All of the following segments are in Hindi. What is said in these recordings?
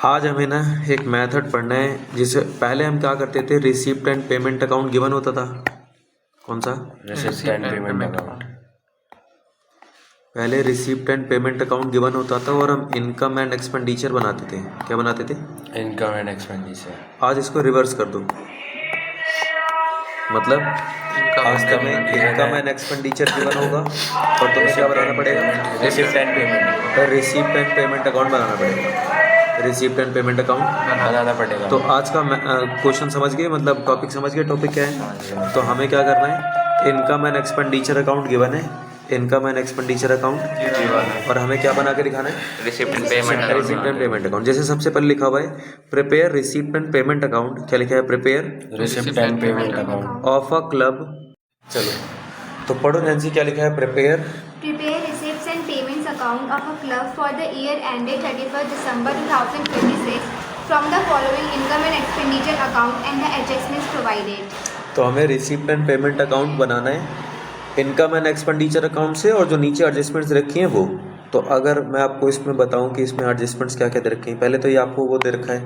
आज हमें ना एक मेथड पढ़ना है जिसे पहले हम क्या करते थे, receipt and payment account given होता था। कौन सा? Receipt and payment account. पहले receipt and payment account given होता था और हम इनकम एंड एक्सपेंडिचर बनाते थे। क्या बनाते थे? Income and expenditure. आज इसको रिवर्स कर दो, मतलब आज तुम्हें इनकम एंड एक्सपेंडिचर गिवन होगा और तुम्हें क्या बनाना पड़ेगा? Receipt and payment. तो रिसिप्ट एंड पेमेंट अकाउंट बनाना पड़ेगा। रिसिप्ट एंड पेमेंट अकाउंट बनाना पड़ेगा। तो आज का क्वेश्चन समझ गए, मतलब टॉपिक समझ गए, टॉपिक क्या है? तो हमें क्या करना है, income and expenditure account given है, इनकम एंड एक्सपेंडिचर अकाउंट, और हमें क्या बना के दिखाना है? Receipt and payment. Receipt and payment account. जैसे सबसे पहले लिखा हुआ है prepare receipt and payment account. क्या लिखा है? Prepare receipt and payment account of a club. चलो तो पढ़ो नैन्सी, क्या लिखा है? Prepare Prepare receipts and payments account of a club for the year ended 31st December 2026 from the following income and expenditure account and the adjustments provided. तो हमें रिसिप्ट एंड पेमेंट अकाउंट बनाना है इनकम एंड एक्सपेंडिचर अकाउंट से, और जो नीचे एडजस्टमेंट्स रखी हैं वो। तो अगर मैं आपको इसमें बताऊं कि इसमें एडजस्टमेंट्स क्या क्या दे रखे हैं, पहले तो ये आपको वो दे रखा है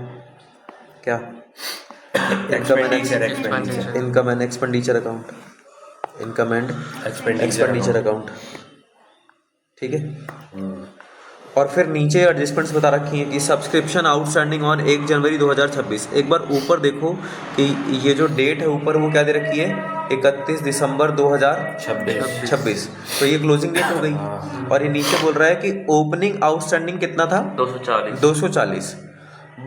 क्या? Income and expenditure account, income and expenditure account, ठीक है। और फिर नीचे एडजस्टमेंट्स बता रखी हैं कि सब्सक्रिप्शन आउटस्टैंडिंग ऑन 1 जनवरी 2026। एक बार ऊपर देखो कि ये जो डेट है ऊपर वो क्या दे रखी है? 31 दिसंबर 2026। तो ये क्लोजिंग डेट हो गई। और ये नीचे बोल रहा है कि ओपनिंग आउटस्टैंडिंग कितना था? 240।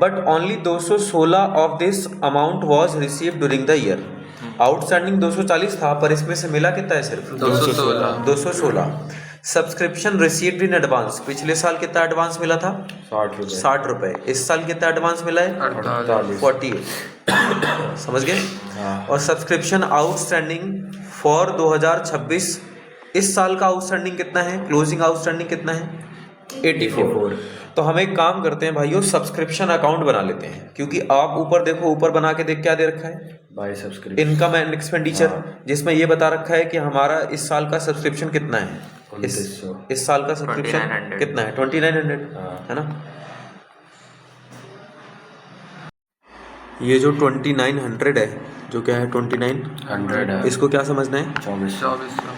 But only 216 of this amount was received during the year. Outstanding 240 था पर इसमें से मिला कितना है? सिर्फ 216। सब्सक्रिप्शन रिसीव्ड इन एडवांस, पिछले साल कितना एडवांस मिला था? 60 रुपए। इस साल कितना एडवांस मिला है? 48। समझ गए? और सब्सक्रिप्शन आउटस्टैंडिंग फॉर 2026, इस साल का आउटस्टैंडिंग कितना है? क्लोजिंग आउटस्टैंडिंग कितना है? 84। तो हम एक काम करते हैं भाइयों, सब्सक्रिप्शन अकाउंट बना लेते हैं, क्योंकि आप ऊपर देखो, ऊपर बना के देख क्या दे रखा है? By subscription income and expenditure, जिसमें ये बता रखा है कि हमारा इस साल का सब्सक्रिप्शन कितना है। इस साल का सब्सक्रिप्शन कितना है? 2900, है ना। ये जो 2900 है, जो क्या है 2900 है, इसको क्या समझना है?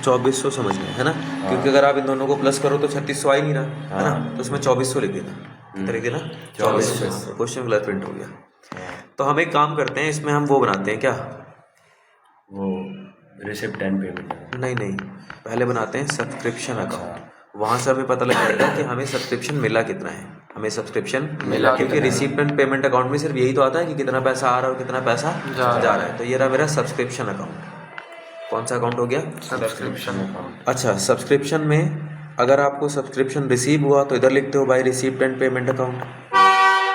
2400 समझना है ना। क्योंकि अगर आप इन दोनों को प्लस करो तो 3600 आ ही नहीं रहा, है ना। तो उसमें 2400 लिख देना, कितना लिख देना? 2400। क्वेश्चन गलत प्रिंट हो गया। तो हम एक काम करते हैं, इसमें हम वो बनाते हैं क्या, वो रिसिप्ट एंड पेमेंट। नहीं, पहले बनाते हैं सब्सक्रिप्शन अकाउंट। वहाँ से हमें पता लग जाएगा कि हमें सब्सक्रिप्शन मिला कितना है, हमें सब्सक्रिप्शन मिला, क्योंकि रिसिप्ट एंड पेमेंट अकाउंट में सिर्फ यही तो आता है कि कितना पैसा आ रहा है और कितना पैसा जा रहा है। तो ये रहा मेरा सब्सक्रिप्शन अकाउंट। कौन सा अकाउंट हो गया? Subscription account. अच्छा, सब्सक्रिप्शन में अगर आपको सब्सक्रिप्शन रिसीव हुआ तो इधर लिखते हो by receipt and payment account.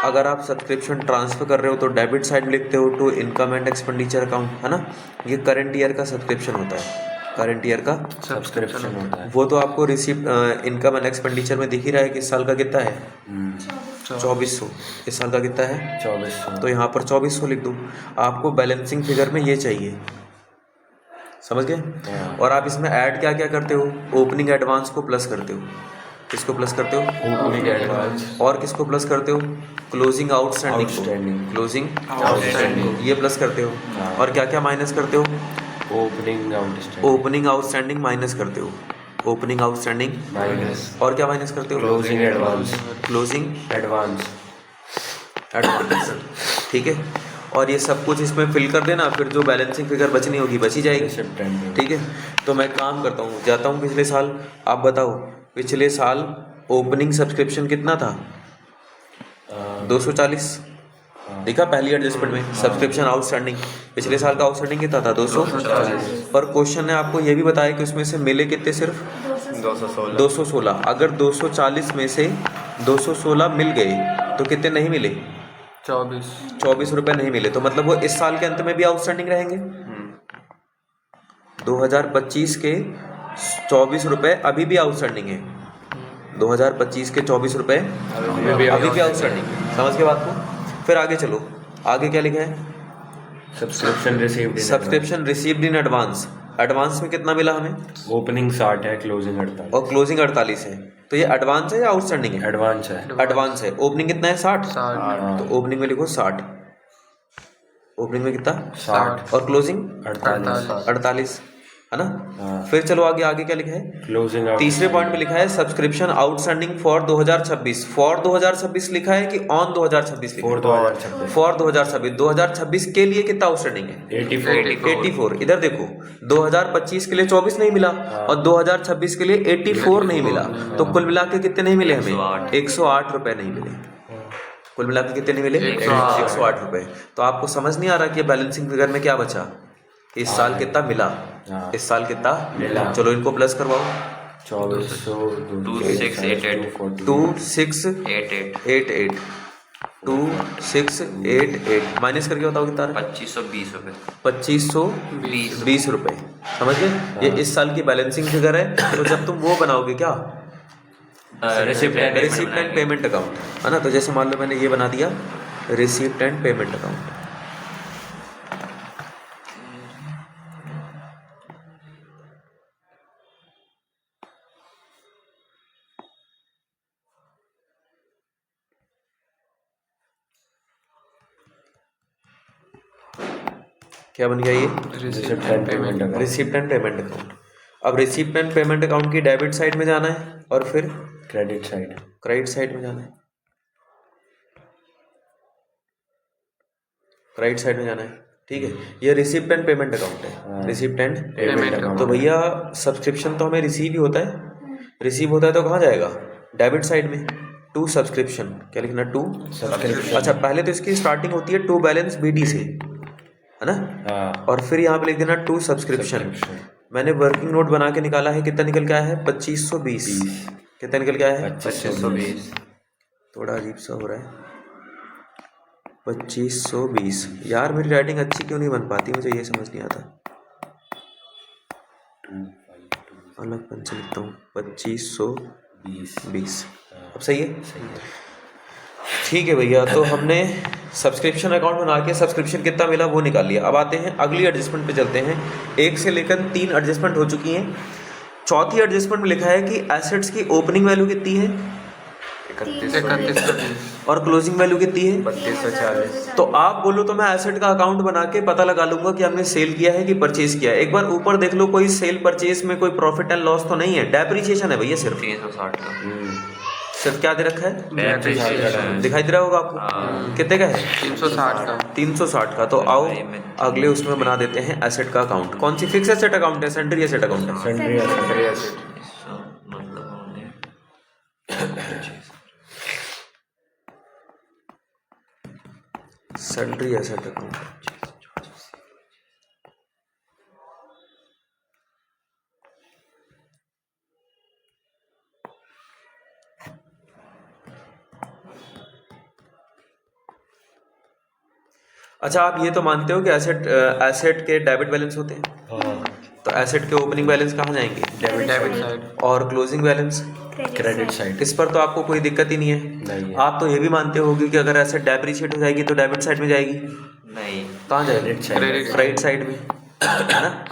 अगर आप सब्सक्रिप्शन ट्रांसफर कर रहे हो तो डेबिट साइड लिखते हो to income and expenditure account, है ना। ये करंट ईयर का सब्सक्रिप्शन होता है, करंट ईयर का सब्सक्रिप्शन होता है। वो तो आपको रिसिप्ट इनकम एंड एक्सपेंडिचर में दिख ही रहा है कि इस साल का कितना है? 2400। इस साल का कितना है? 2400। तो यहाँ पर 2400 लिख दूँ। आपको बैलेंसिंग फिगर में ये चाहिए, समझ गए। और आप इसमें ऐड क्या क्या करते हो? ओपनिंग एडवांस को प्लस करते हो। किसको प्लस करते हो? Opening advance. और किसको प्लस करते हो? क्लोजिंग आउटस्टैंडिंग को। क्लोजिंग आउटस्टैंडिंग ये प्लस करते हो। और क्या क्या माइनस करते हो? ओपनिंग आउटस्टैंडिंग माइनस करते हो। Opening outstanding minus. और क्या माइनस करते हो? Closing advance. Closing advance. ठीक है। और ये सब कुछ इसमें फिल कर देना, फिर जो बैलेंसिंग फिगर बचनी होगी बची जाएगी, ठीक है। तो मैं काम करता हूँ, जाता हूँ पिछले साल। आप बताओ पिछले साल ओपनिंग सब्सक्रिप्शन कितना था? 240। देखा पहली एडजस्टमेंट में सब्सक्रिप्शन आउटस्टैंडिंग, पिछले साल का आउटस्टैंडिंग कितना था? 240। पर क्वेश्चन ने आपको ये भी बताया कि उसमें से मिले कितने? सिर्फ 216। अगर 240 में से 216 मिल गए तो कितने नहीं मिले? 24 रुपए नहीं मिले। तो मतलब वो इस साल के अंत में भी आउटस्टैंडिंग रहेंगे। 2025 के 24 रुपए अभी भी आउटस्टैंडिंग है। 2025 के 24 रुपए अभी भी आउटस्टैंडिंग है। समझ के बात को? फिर आगे चलो, आगे क्या लिखा है? Subscription received in advance. Advance में कितना मिला हमें? ओपनिंग 60 है, क्लोजिंग 48। और क्लोजिंग 48 है। तो ये एडवांस है या आउटस्टैंडिंग है? एडवांस है। एडवांस है। ओपनिंग कितना है? 60। 60। तो ओपनिंग में लिखो 60। ओपनिंग में कितना? 60। और क्लोजिंग 48। 48 है ना। हाँ। फिर चलो आगे, आगे क्या लिखा है? क्लोजिंग तीसरे पॉइंट में लिखा है सब्सक्रिप्शन आउटस्टैंडिंग फॉर 2026। फॉर 2026 लिखा है कि ऑन 2026 लिखा है? 2026। फॉर 2026। 2026 के लिए कितना आउटस्टैंडिंग है? 84। इधर देखो, 2025 के लिए 24 नहीं मिला और 2026 के लिए 84 नहीं मिला। तो कुल मिला के कितने नहीं मिले हमें? 108 रुपए नहीं मिले। कुल मिला के कितने नहीं मिले? 108 रुपए। तो आपको समझ नहीं आ रहा कि बैलेंसिंग फिगर में क्या बचा? इस साल कितना मिला? इस साल कितना मिला? चलो इनको प्लस करवाओ। 2688 2688 माइनस करके बताओ कितना? 2520 रुपए। 2520 रुपए। समझ गए? ये इस साल की बैलेंसिंग फिगर है। तो जब तुम वो बनाओगे क्या, रिसिप्ट एंड पेमेंट अकाउंट, है ना, तो जैसे मान लो मैंने ये बना दिया रिसिप्ट एंड पेमेंट अकाउंट। क्या बन गया ये? Receipt and payment account. Receipt and payment account. अब रिसिप्ट एंड पेमेंट अकाउंट की डेबिट साइड में जाना है और फिर क्रेडिट साइड। क्रेडिट साइड में जाना है। क्रेडिट साइड में जाना है, ठीक है। ये रिसिप्ट एंड पेमेंट अकाउंट है। Receipt and payment account. तो भैया सब्सक्रिप्शन तो हमें रिसीव ही होता है। रिसीव होता है तो कहाँ जाएगा? डेबिट साइड में। टू सब्सक्रिप्शन, क्या लिखना? To subscription. अच्छा, पहले तो इसकी स्टार्टिंग होती है टू बैलेंस BD से, है ना। और फिर यहाँ पे लिख देना टू सब्सक्रिप्शन। मैंने वर्किंग नोट बना के निकाला है, कितना निकल के आया है? 2520। कितना निकल के आया है? 2520। थोड़ा अजीब सा हो रहा है। 2520। यार मेरी राइटिंग अच्छी क्यों नहीं बन पाती, मुझे ये समझ नहीं आता। अलग पेन से लिखता हूँ। 2520। अब सही है? ठीक है भैया। तो हमने सब्सक्रिप्शन अकाउंट बना के सब्सक्रिप्शन कितना मिला वो निकाल लिया। अब आते हैं अगली एडजस्टमेंट पे चलते हैं। 1 से लेकर 3 एडजस्टमेंट हो चुकी हैं। चौथी एडजस्टमेंट में लिखा है कि एसेट्स की ओपनिंग वैल्यू कितनी है? 31 और क्लोजिंग वैल्यू कितनी है? 3240। तो आप बोलो तो मैं एसेट का अकाउंट बना के पता लगा लूंगा कि हमने सेल किया है कि परचेज किया है। एक बार ऊपर देख लो, कोई सेल परचेज में कोई प्रॉफिट एंड लॉस तो नहीं है। डेप्रिसिएशन है भैया सिर्फ। 360 का सिर्फ क्या दे रखा है? Depreciation। दिखाई दे रहा होगा आपको। कितने का है? 360 का। तो आओ अगले उसमें बना देते हैं एसेट का अकाउंट। कौन सी? फिक्स एसेट अकाउंट है, सेंट्री एसेट अकाउंट है? Sundry asset. मतलब हमने सन्ड्री एसेट अकाउंट। अच्छा, आप ये तो मानते हो कि एसेट के डेबिट बैलेंस होते हैं। तो एसेट के ओपनिंग बैलेंस कहाँ जाएंगे? Debit side. और क्लोजिंग बैलेंस क्रेडिट साइड। इस पर तो आपको कोई दिक्कत ही नहीं है। नहीं है। आप तो ये भी मानते होगे कि अगर एसेट डेप्रिशिएट हो जाएगी तो डेबिट साइड में जाएगी। नहीं, कहाँ जाएगी? Credit side. क्रेडिट साइड में, है ना।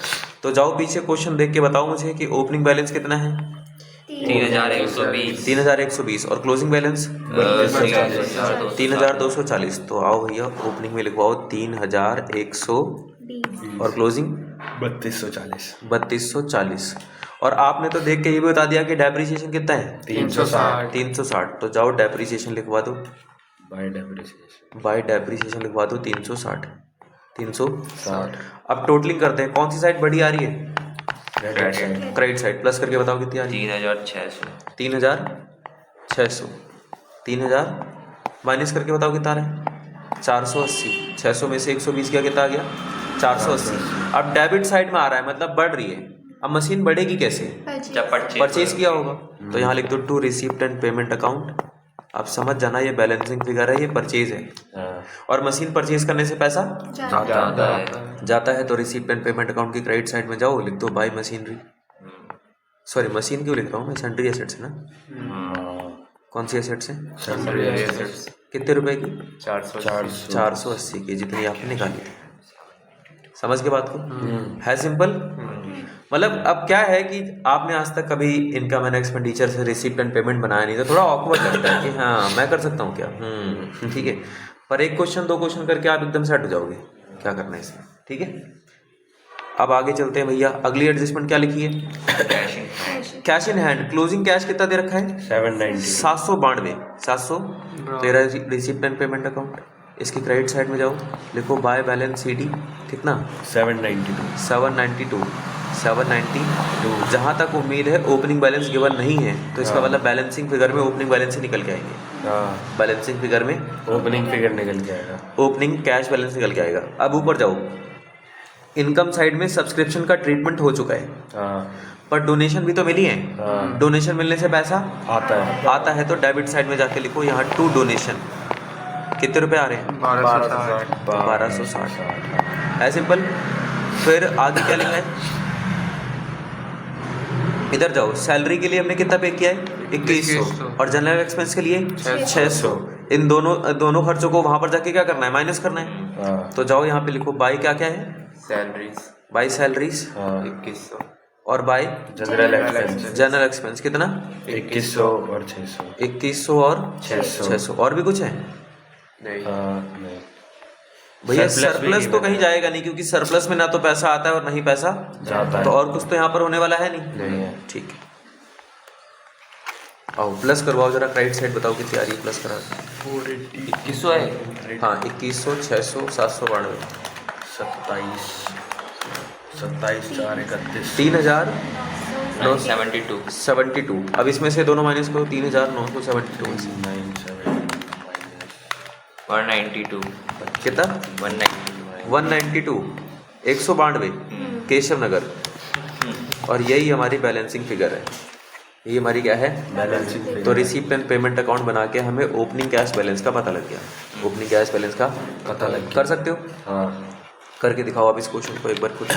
तो जाओ पीछे क्वेश्चन देख के बताओ मुझे कि ओपनिंग बैलेंस कितना है? 3120। 3120। और क्लोजिंग बैलेंस 3240। तो आओ भैया ओपनिंग में लिखवाओ 3100 और क्लोजिंग 3240। 3240। और आपने तो देख के ये भी बता दिया कि डेप्रिसिएशन कितना है? 360। तो जाओ डेप्रिसिएशन लिखवा दो। Bye depreciation. बाय डेप्रिसिएशन लिखवा दो 360। 360। अब टोटलिंग करते हैं। कौन सी साइड बड़ी आ रही है? Credit side. Credit side. Plus करके बताओ कितनी आ रही है? 3600। 3600। 3000 माइनस करके बताओ कितना आ रहा है? 480। 600 में से 120 गया, कितना आ गया? 480। अब डेबिट साइड में आ रहा है, मतलब बढ़ रही है। अब मशीन बढ़ेगी कैसे? जब परचेज किया होगा। तो यहाँ लिख दो to receipt and payment account. आप समझ जाना, ये बैलेंसिंग फिगर है, ये परचेज है। और मशीन परचेज करने से पैसा जाता है। तो रिसीप्ट एंड पेमेंट अकाउंट की क्रेडिट साइड में जाओ, लिख दो बाय मशीनरी। सॉरी, मशीन क्यों लिख रहा हूँ मैं? सन्ड्री एसेट्स है ना। कौन सी एसेट्स है? Sundry assets. कितने रुपए की? 480 की, जितनी आपने निकाली थी। समझ के बात को? है सिंपल। मतलब अब क्या है कि आपने आज तक कभी इनकम एंड एक्सपेंडिचर से रिसिप्ट एंड पेमेंट बनाया नहीं, तो थोड़ा ऑकवर्ड लगता है कि हाँ मैं कर सकता हूँ क्या, ठीक है। पर एक क्वेश्चन 2 क्वेश्चन करके आप एकदम सेट हो जाओगे क्या करना है इसमें, ठीक है। अब आगे चलते हैं भैया, अगली एडजस्टमेंट क्या लिखी है? Cash in hand, closing cash कितना दे रखा है? 792 700 तेरा रिसिप्ट एंड पेमेंट अकाउंट। इसकी क्रेडिट साइड में जाओ, लिखो बाय बैलेंस CD कितना? 792 792। जहाँ तक उम्मीद है ओपनिंग बैलेंस गिवन नहीं है, तो इसका मतलब बैलेंसिंग फिगर में ओपनिंग बैलेंस से निकल के आएंगे। हाँ, बैलेंसिंग फिगर में ओपनिंग फिगर निकल के आएगा। ओपनिंग कैश बैलेंस निकल के आएगा। अब ऊपर जाओ, इनकम साइड में सब्सक्रिप्शन का ट्रीटमेंट हो चुका है, हाँ, पर डोनेशन भी तो मिली है। हाँ। डोनेशन मिलने से पैसा आता है तो डेबिट साइड में जाके लिखो यहाँ टू डोनेशन। कितने रुपए आ रहे हैं? 1260 है, सिंपल। फिर आगे क्या लिखा है? इधर जाओ, सैलरी के लिए हमने कितना पे किया है? 2100। और जनरल एक्सपेंस के लिए 600। इन दोनों खर्चों को वहां पर जाके क्या करना है? माइनस करना है। हाँ, तो जाओ यहाँ पे लिखो बाई क्या क्या है? सैलरीज बाई सैलरीज हाँ, 2100 और by general expense general expense कितना? 2100 और 600। 2100 और 600। और भी कुछ है नहीं। हाँ, नहीं। भैया? Surplus भी सरप्लस तो given कहीं है। जाएगा नहीं, क्योंकि सरप्लस में ना तो पैसा आता है और ना ही पैसा जाता है। तो और कुछ तो यहाँ पर होने वाला है नहीं है। ठीक है। आओ प्लस करवाओ जरा, क्रेडिट साइड बताओ कितनी आ रही है? प्लस करा 2100 है। हाँ 2100, 600, 792, 27 4 31 3000 72 72। अब इसमें से दोनों माइनस करो, 3972 से 192 कितना? 192 192 केशव नगर। और यही हमारी बैलेंसिंग फिगर है, ये हमारी क्या है? बैलेंसिंग। तो रिसीप्ट एंड पेमेंट अकाउंट बना के हमें ओपनिंग कैश बैलेंस का पता लग गया। ओपनिंग कैश बैलेंस का पता लग गया। कर सकते हो? हाँ, करके दिखाओ आप इस क्वेश्चन को एक बार खुद।